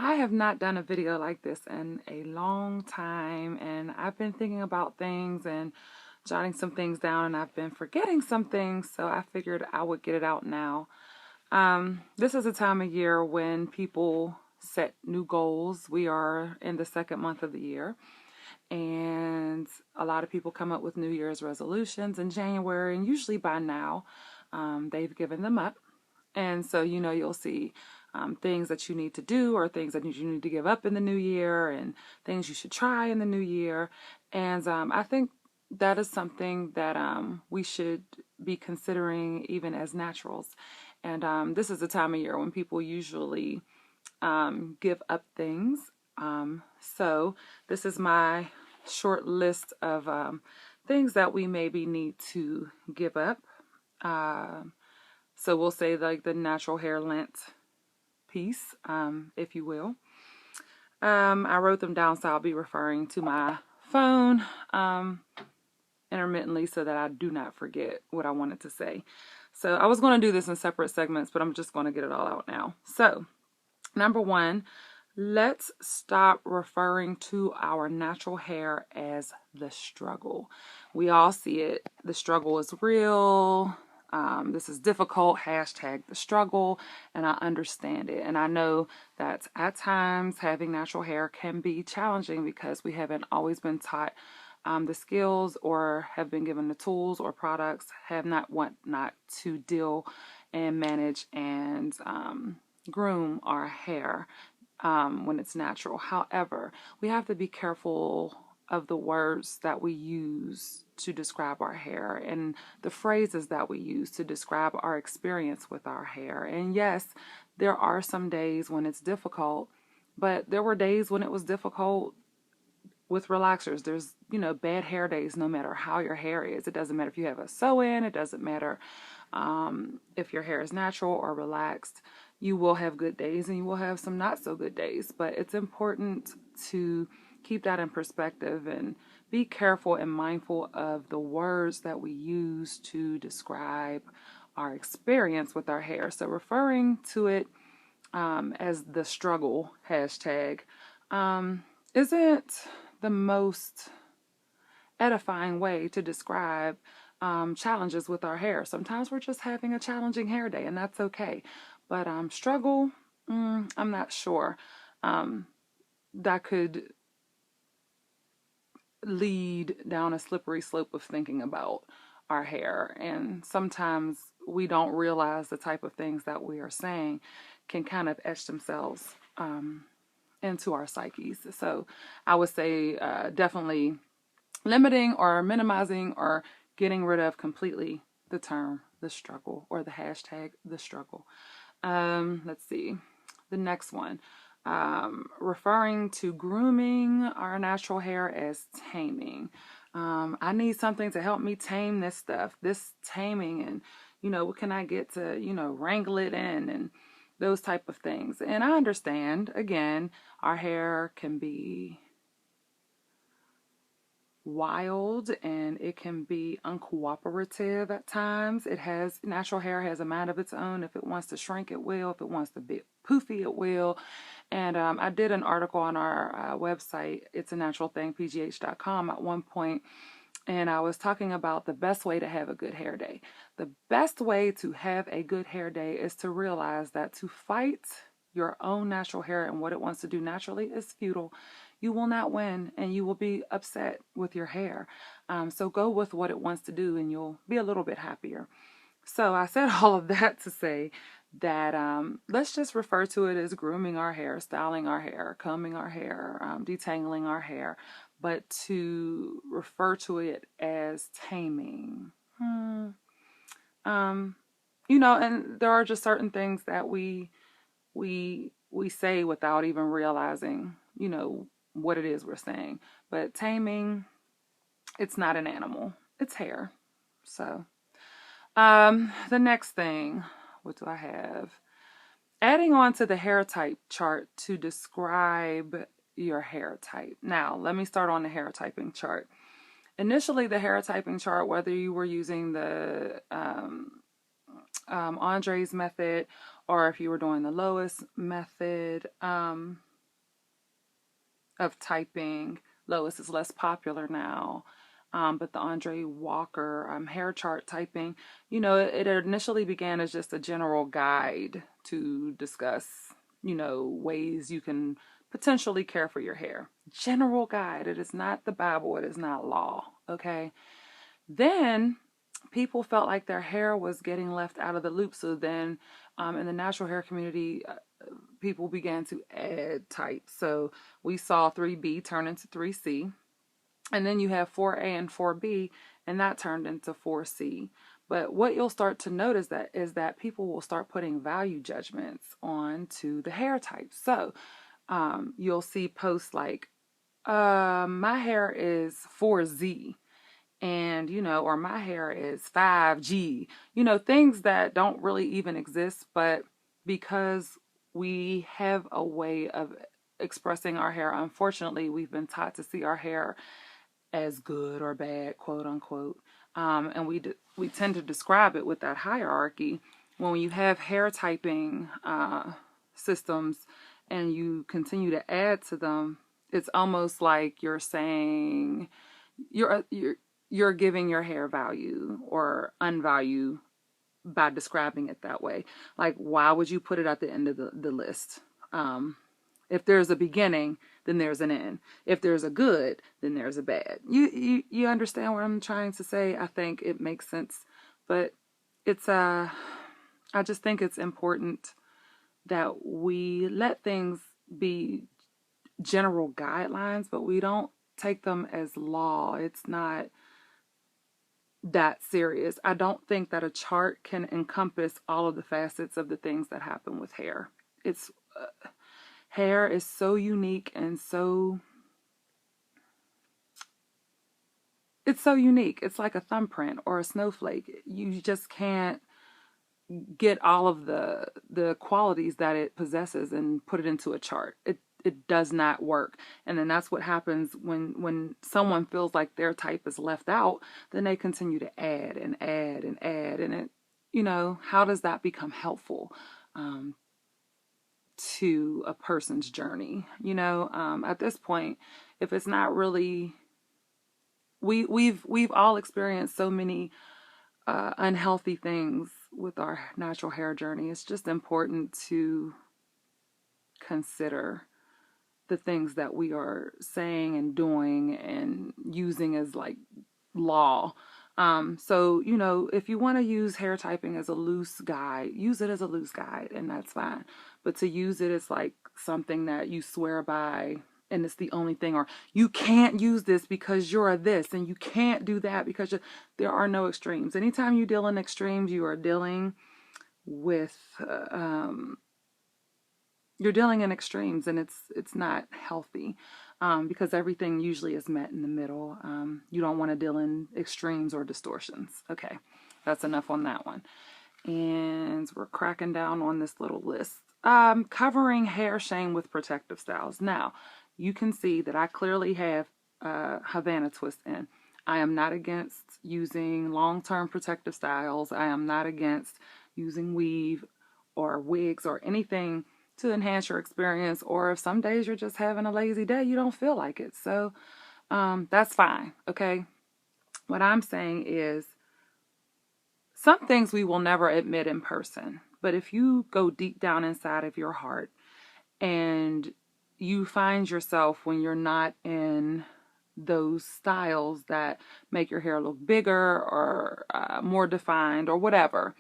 I have not done a video like this in a long time, and I've been thinking about things and jotting some things down, and I've been forgetting some things, so I figured I would get it out now. This is a time of year when people set new goals. We are in the second month of the year, and a lot of people come up with New Year's resolutions in January, and usually by now, they've given them up. And so, you'll see things that you need to do or things that you need to give up in the new year and things you should try in the new year. And I think that is something that we should be considering even as naturals. And this is the time of year when people usually give up things. So this is my short list of things that we maybe need to give up. So we'll say like the natural hair Lent piece, if you will. I wrote them down, so I'll be referring to my phone intermittently so that I do not forget what I wanted to say. So I was going to do this in separate segments, but I'm just going to get it all out now. So, number one, let's stop referring to our natural hair as the struggle. We all see it. The struggle is real. This is difficult, hashtag the struggle, and I understand it. And I know that at times having natural hair can be challenging because we haven't always been taught the skills or have been given the tools or products, have not to deal and manage and groom our hair when it's natural. However, we have to be careful of the words that we use to describe our hair and the phrases that we use to describe our experience with our hair. And yes, there are some days when it's difficult, but there were days when it was difficult with relaxers. There's, bad hair days no matter how your hair is. It doesn't matter if you have a sew-in. It doesn't matter if your hair is natural or relaxed. You will have good days and you will have some not so good days. But it's important to keep that in perspective and be careful and mindful of the words that we use to describe our experience with our hair. So referring to it as the struggle hashtag isn't the most edifying way to describe challenges with our hair. Sometimes we're just having a challenging hair day, and that's okay. But struggle, I'm not sure. That could lead down a slippery slope of thinking about our hair. And sometimes we don't realize the type of things that we are saying can kind of etch themselves into our psyches. So I would say definitely limiting or minimizing or getting rid of completely the term the struggle or the hashtag the struggle. Let's see. The next one. Referring to grooming our natural hair as taming. I need something to help me tame this stuff, this taming, and what can I get to wrangle it in and those type of things. And I understand, again, our hair can be wild and it can be uncooperative at times. Natural hair has a mind of its own. If it wants to shrink, it will. If it wants to be poofy, it will. And I did an article on our website, it's a natural thing, pgh.com, at one point, and I was talking about the best way to have a good hair day. The best way to have a good hair day is to realize that to fight your own natural hair and what it wants to do naturally is futile. You will not win and you will be upset with your hair. So go with what it wants to do and you'll be a little bit happier. So I said all of that to say that let's just refer to it as grooming our hair, styling our hair, combing our hair, detangling our hair, but to refer to it as taming. And there are just certain things that we say without even realizing, what it is we're saying. But taming, it's not an animal, it's hair. So the next thing, what do I have? Adding on to the hair type chart to describe your hair type. Now, let me start on the hair typing chart. Initially, the hair typing chart, whether you were using the Andre's method or if you were doing the Lois method, of typing. Lois is less popular now. But the Andre Walker hair chart typing, it initially began as just a general guide to discuss, ways you can potentially care for your hair. General guide. It is not the Bible. It is not law. Okay. Then people felt like their hair was getting left out of the loop. So then in the natural hair community, people began to add types. So we saw 3B turn into 3C. And then you have 4A and 4B, and that turned into 4C. But what you'll start to notice is that people will start putting value judgments onto the hair types. So you'll see posts like, my hair is 4Z, and, or my hair is 5G, things that don't really even exist, but because we have a way of expressing our hair, unfortunately, we've been taught to see our hair as good or bad, quote unquote. And we tend to describe it with that hierarchy. When you have hair typing systems and you continue to add to them, it's almost like you're saying you're giving your hair value or unvalue by describing it that way. Like, why would you put it at the end of the list? If there's a beginning, then there's an end. If there's a good, then there's a bad. You understand what I'm trying to say? I think it makes sense. But I just think it's important that we let things be general guidelines, but we don't take them as law. It's not that serious. I don't think that a chart can encompass all of the facets of the things that happen with hair. Hair is so unique and it's so unique. It's like a thumbprint or a snowflake. You just can't get all of the qualities that it possesses and put it into a chart. It does not work. And then that's what happens when someone feels like their type is left out, then they continue to add and add and add. And how does that become helpful to a person's journey? At this point, if it's not really, we've all experienced so many unhealthy things with our natural hair journey. It's just important to consider the things that we are saying and doing and using as like law. So, if you want to use hair typing as a loose guide, use it as a loose guide, and that's fine. But to use it as like something that you swear by and it's the only thing, or you can't use this because you're a this, and you can't do that because there are no extremes. Anytime you deal in extremes, you are dealing with, you're dealing in extremes, and it's not healthy. Because everything usually is met in the middle. You don't want to deal in extremes or distortions. Okay, that's enough on that one. And we're cracking down on this little list. Covering hair shame with protective styles. Now, you can see that I clearly have Havana twist in. I am not against using long-term protective styles. I am not against using weave or wigs or anything to enhance your experience, or if some days you're just having a lazy day, you don't feel like it. So that's fine, okay? What I'm saying is some things we will never admit in person, but if you go deep down inside of your heart and you find yourself when you're not in those styles that make your hair look bigger or more defined or whatever,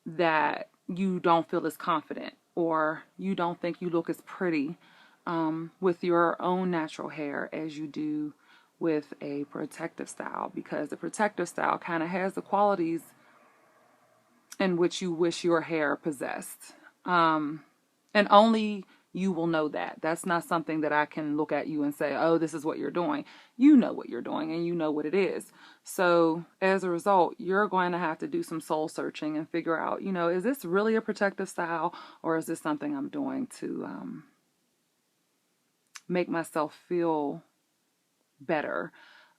that you don't feel as confident, or you don't think you look as pretty with your own natural hair as you do with a protective style, because the protective style kind of has the qualities in which you wish your hair possessed. And only you will know that. That's not something that I can look at you and say, oh, this is what you're doing. You know what you're doing, and you know what it is. So as a result, you're going to have to do some soul searching and figure out, is this really a protective style, or is this something I'm doing to make myself feel better,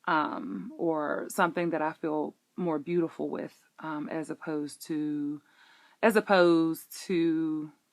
or something that I feel more beautiful with, as opposed to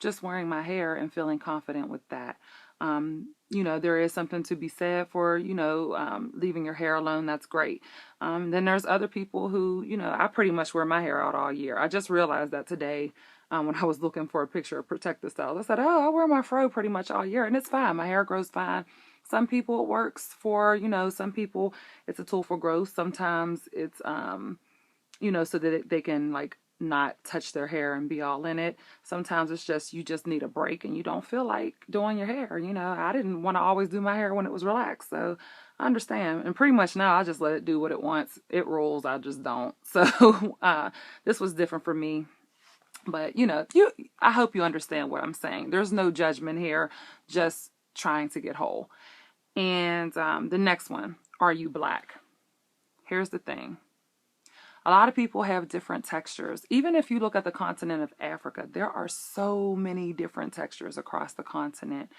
just wearing my hair and feeling confident with that. There is something to be said for, leaving your hair alone. That's great. Then there's other people who, I pretty much wear my hair out all year. I just realized that today when I was looking for a picture of protective styles. I said, oh, I wear my fro pretty much all year, and it's fine. My hair grows fine. Some people it works for, some people it's a tool for growth. Sometimes it's, so that they can like not touch their hair and be all in it. Sometimes it's just, you just need a break and you don't feel like doing your hair. I didn't want to always do my hair when it was relaxed. So I understand. And pretty much now I just let it do what it wants. It rolls. I just don't. So, this was different for me. But, I hope you understand what I'm saying. There's no judgment here, just trying to get whole. And the next one, are you black? Here's the thing. A lot of people have different textures. Even if you look at the continent of Africa, there are so many different textures across the continent.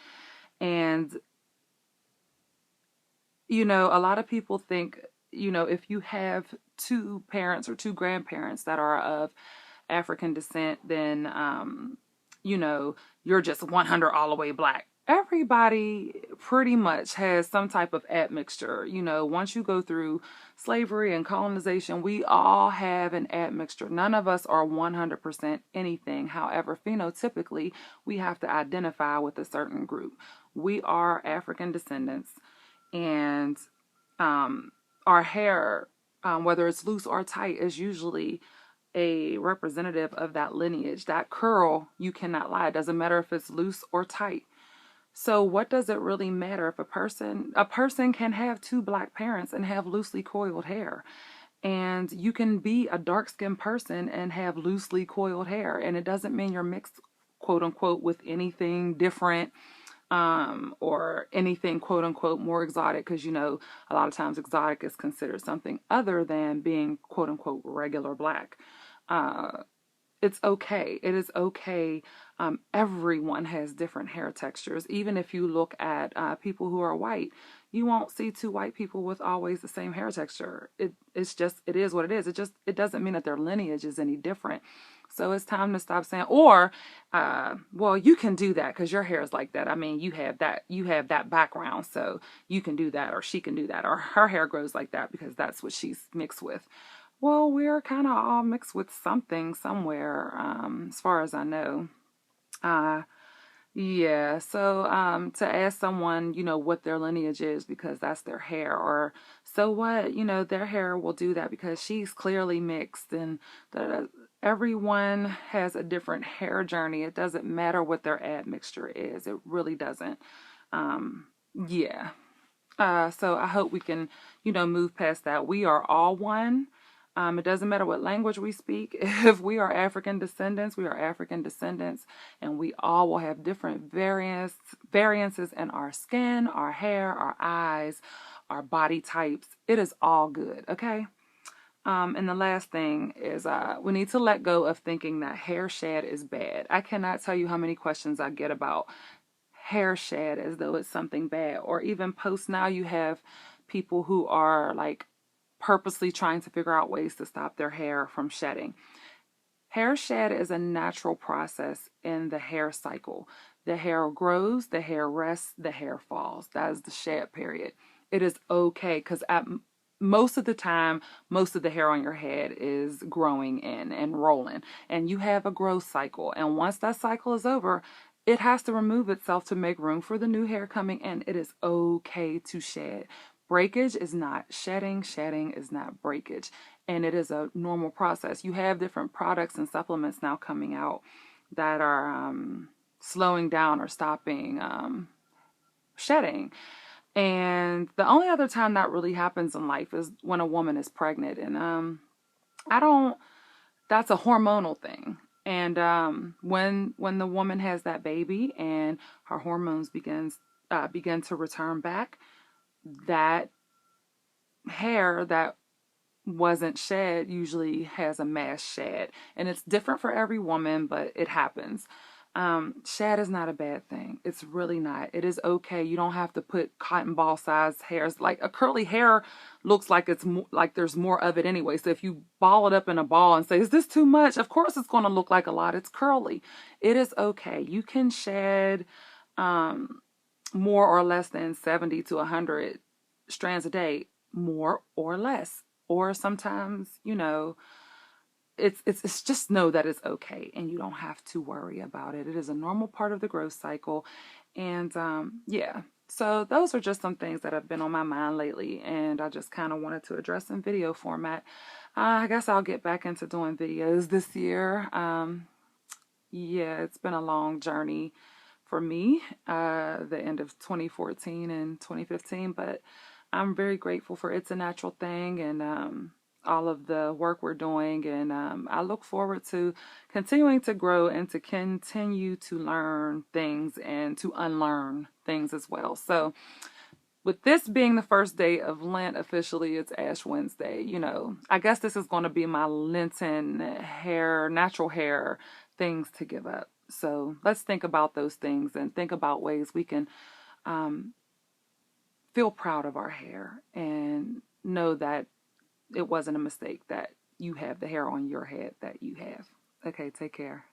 And, a lot of people think, if you have two parents or two grandparents that are of African descent, then, you're just 100 all the way black. Everybody pretty much has some type of admixture. Once you go through slavery and colonization, we all have an admixture. None of us are 100% anything. However, phenotypically, we have to identify with a certain group. We are African descendants, and our hair, whether it's loose or tight, is usually a representative of that lineage. That curl, you cannot lie. It doesn't matter if it's loose or tight. So what does it really matter if a person can have two black parents and have loosely coiled hair? And you can be a dark-skinned person and have loosely coiled hair. And it doesn't mean you're mixed, quote unquote, with anything different, or anything, quote unquote, more exotic. Because, a lot of times exotic is considered something other than being, quote unquote, regular black. It's okay. It is okay. Everyone has different hair textures. Even if you look at people who are white, you won't see two white people with always the same hair texture. It is what it is. It doesn't mean that their lineage is any different. So it's time to stop saying, or, well, you can do that because your hair is like that. I mean, you have that background, so you can do that, or she can do that, or her hair grows like that because that's what she's mixed with. Well, we're kind of all mixed with something somewhere, as far as I know. Yeah, so to ask someone, what their lineage is because that's their hair, or so what, their hair will do that because she's clearly mixed, and everyone has a different hair journey. It doesn't matter what their admixture is. It really doesn't. Yeah. So I hope we can, move past that. We are all one. It doesn't matter what language we speak. If we are African descendants, we are African descendants, and we all will have different variances in our skin, our hair, our eyes, our body types. It is all good, okay? And the last thing is we need to let go of thinking that hair shed is bad. I cannot tell you how many questions I get about hair shed as though it's something bad, or even post now you have people who are like purposely trying to figure out ways to stop their hair from shedding. Hair shed is a natural process in the hair cycle. The hair grows, the hair rests, the hair falls. That is the shed period. It is okay because most of the time, most of the hair on your head is growing in and rolling, and you have a growth cycle. And once that cycle is over, it has to remove itself to make room for the new hair coming in. It is okay to shed. Breakage is not shedding. Shedding is not breakage. And it is a normal process. You have different products and supplements now coming out that are slowing down or stopping shedding. And the only other time that really happens in life is when a woman is pregnant. And that's a hormonal thing. And when the woman has that baby and her hormones begin to return back, that hair that wasn't shed usually has a mass shed. And it's different for every woman, but it happens. Shad is not a bad thing. It's really not. It is okay. You don't have to put cotton ball size hairs. Like a curly hair looks like it's like there's more of it anyway. So if you ball it up in a ball and say, is this too much? Of course it's going to look like a lot. It's curly. It is okay. You can shed more or less than 70 to 100 strands a day, more or less. Or sometimes, it's just know that it's okay and you don't have to worry about it. It is a normal part of the growth cycle. And yeah, so those are just some things that have been on my mind lately, and I just kind of wanted to address in video format. I guess I'll get back into doing videos this year. Yeah, it's been a long journey for me, the end of 2014 and 2015, but I'm very grateful for It's a Natural Thing and all of the work we're doing. And I look forward to continuing to grow and to continue to learn things and to unlearn things as well. So with this being the first day of Lent, officially it's Ash Wednesday, I guess this is going to be my Lenten natural hair things to give up. So let's think about those things and think about ways we can feel proud of our hair and know that it wasn't a mistake that you have the hair on your head that you have. Okay, take care.